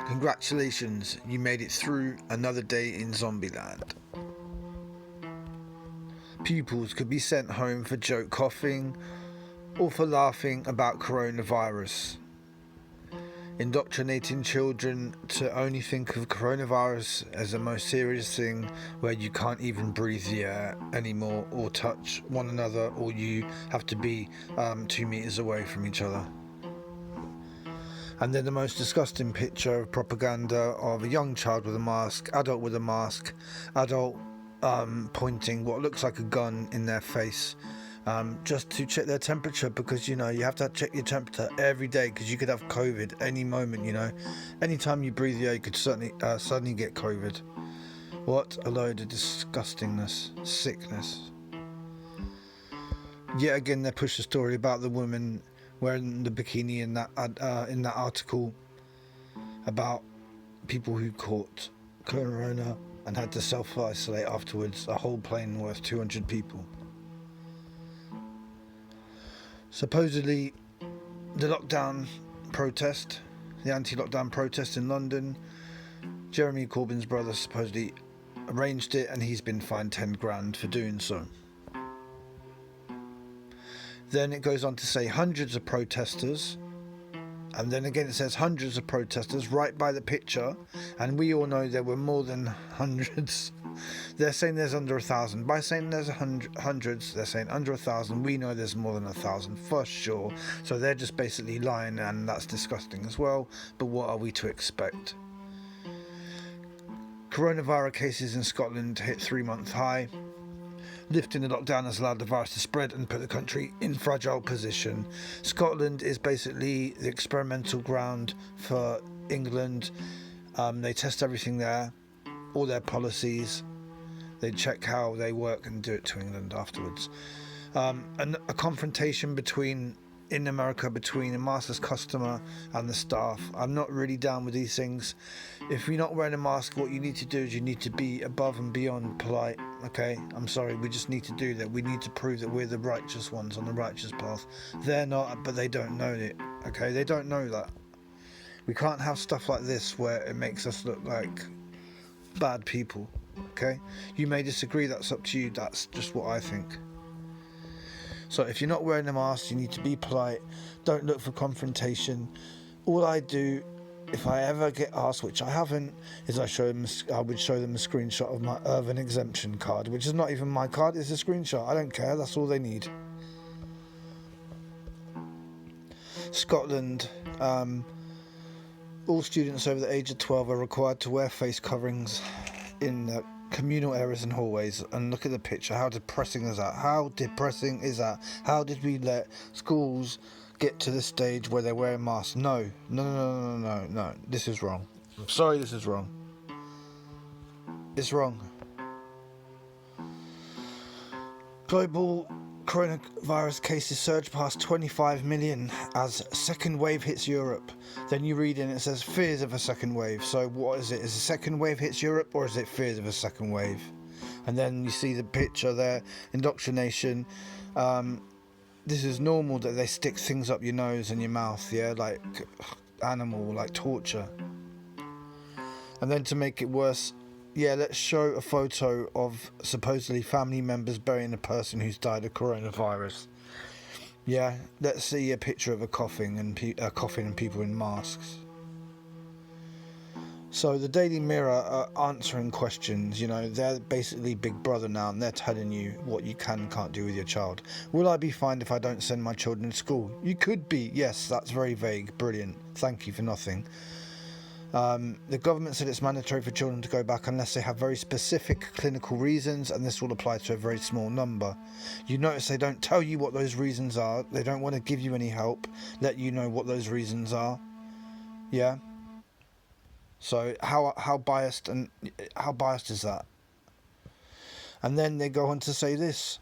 Congratulations, you made it through another day in Zombieland. Pupils could be sent home for joke coughing or for laughing about coronavirus. Indoctrinating children to only think of coronavirus as the most serious thing, where you can't even breathe the air anymore or touch one another, or you have to be 2 meters away from each other. And then the most disgusting picture of propaganda of a young child with a mask, adult with a mask, adult pointing what looks like a gun in their face, just to check their temperature, because you have to check your temperature every day, because you could have COVID any moment. Anytime you breathe the air, you could certainly suddenly get COVID. What a load of disgustingness, sickness. Yet again, they push the story about the woman wearing the bikini in that article about people who caught corona and had to self-isolate afterwards. A whole plane worth 200 people. Supposedly, the lockdown protest, the anti-lockdown protest in London, Jeremy Corbyn's brother supposedly arranged it, and he's been fined 10 grand for doing so. Then it goes on to say hundreds of protesters, and then again it says hundreds of protesters right by the picture, and we all know there were more than hundreds. They're saying there's under 1,000. By saying there's hundreds, they're saying under 1,000. We know there's more than 1,000 for sure. So they're just basically lying, and that's disgusting as well. But what are we to expect? Coronavirus cases in Scotland hit 3-month high. Lifting the lockdown has allowed the virus to spread and put the country in fragile position. Scotland is basically the experimental ground for England. They test everything there, all their policies. They check how they work and do it to England afterwards. And a confrontation in America between a master's customer and the staff. I'm not really down with these things. If you're not wearing a mask, what you need to do is you need to be above and beyond polite. Okay, I'm sorry, we just need to do that. We need to prove that we're the righteous ones on the righteous path. They're not, but they don't know it. Okay, they don't know that. We can't have stuff like this where it makes us look like bad people. Okay, you may disagree, that's up to you. That's just what I think. So if you're not wearing a mask, you need to be polite. Don't look for confrontation. All I do, if I ever get asked, which I haven't, is I would show them a screenshot of my urban exemption card, which is not even my card, it's a screenshot. I don't care, that's all they need. Scotland, all students over the age of 12 are required to wear face coverings in communal areas and hallways. And look at the picture. How depressing is that? How depressing is that? How did we let schools get to this stage where they're wearing masks? No. This is wrong. I'm sorry, this is wrong. It's wrong. Global coronavirus cases surge past 25 million as second wave hits Europe. Then you read in, it says fears of a second wave. So what is it? Is a second wave hits Europe, or is it fears of a second wave? And then you see the picture there, indoctrination. This is normal that they stick things up your nose and your mouth, yeah, like animal, like torture. And then to make it worse, let's show a photo of supposedly family members burying a person who's died of coronavirus. Yeah, let's see a picture of a coffin and people in masks. So the Daily Mirror are answering questions. They're basically Big Brother now, and they're telling you what you can and can't do with your child. Will I be fined if I don't send my children to school? You could be. Yes, that's very vague. Brilliant. Thank you for nothing. The government said it's mandatory for children to go back unless they have very specific clinical reasons, and this will apply to a very small number. You notice they don't tell you what those reasons are. They don't want to give you any help, let you know what those reasons are. Yeah. So how biased is that? And then they go on to say this: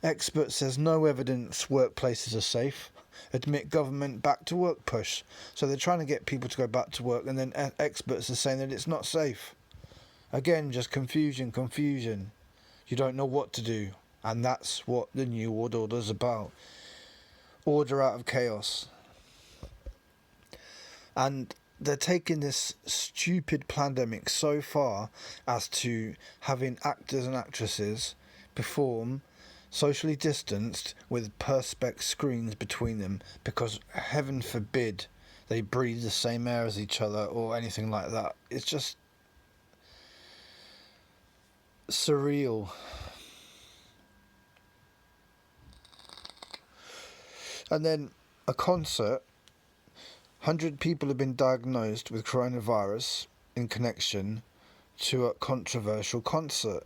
expert says no evidence workplaces are safe. Admit government back to work push. So they're trying to get people to go back to work, and then experts are saying that it's not safe. Again, just confusion. You don't know what to do, and that's what the New World Order is about. Order out of chaos. And they're taking this stupid pandemic so far as to having actors and actresses perform socially distanced with perspex screens between them, because heaven forbid they breathe the same air as each other or anything like that. It's just surreal. And then a concert. 100 people have been diagnosed with coronavirus in connection to a controversial concert.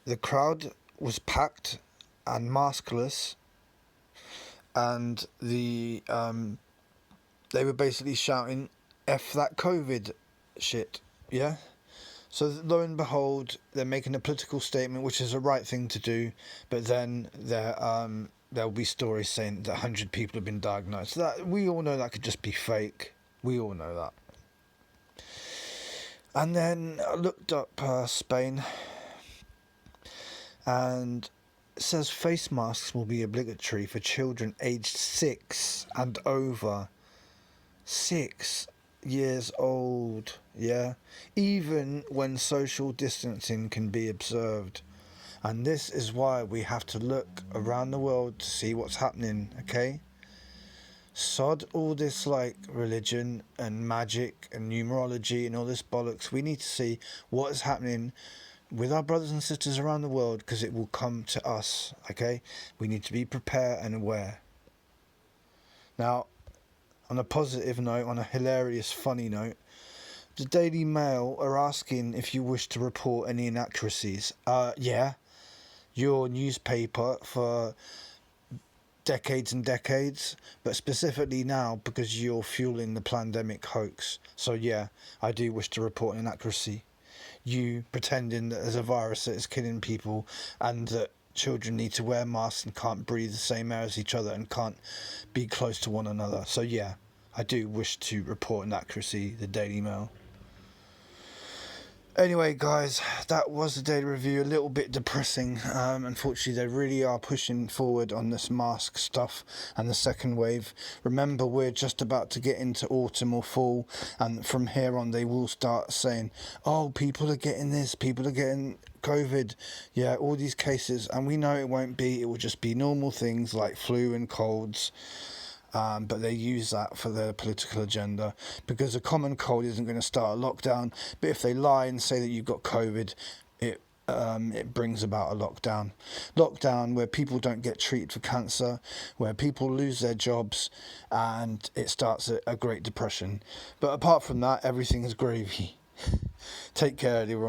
The crowd was packed and maskless, and they were basically shouting "F that COVID shit," yeah? So lo and behold, they're making a political statement, which is the right thing to do, but then there'll be stories saying that 100 people have been diagnosed. That we all know that could just be fake. We all know that. And then I looked up Spain, and it says face masks will be obligatory for children aged 6 and over. 6 years old, yeah? Even when social distancing can be observed. And this is why we have to look around the world to see what's happening, okay? Sod all this like religion and magic and numerology and all this bollocks. We need to see what is happening with our brothers and sisters around the world, because it will come to us, okay? We need to be prepared and aware. Now, on a positive note, on a hilarious, funny note, the Daily Mail are asking if you wish to report any inaccuracies. Yeah. Your newspaper for decades and decades, but specifically now because you're fueling the pandemic hoax. So yeah, I do wish to report an inaccuracy. You pretending that there's a virus that is killing people and that children need to wear masks and can't breathe the same air as each other and can't be close to one another. So yeah, I do wish to report an inaccuracy, the Daily Mail. Anyway, guys, that was the daily review. A little bit depressing. Unfortunately, they really are pushing forward on this mask stuff and the second wave. Remember, we're just about to get into autumn or fall, and from here on, they will start saying, "Oh, people are getting this. People are getting COVID. Yeah, all these cases." And we know it won't be. It will just be normal things like flu and colds. But they use that for their political agenda, because a common cold isn't going to start a lockdown. But if they lie and say that you've got COVID, it brings about a lockdown where people don't get treated for cancer, where people lose their jobs, and it starts a Great Depression. But apart from that, everything is gravy. Take care, everyone.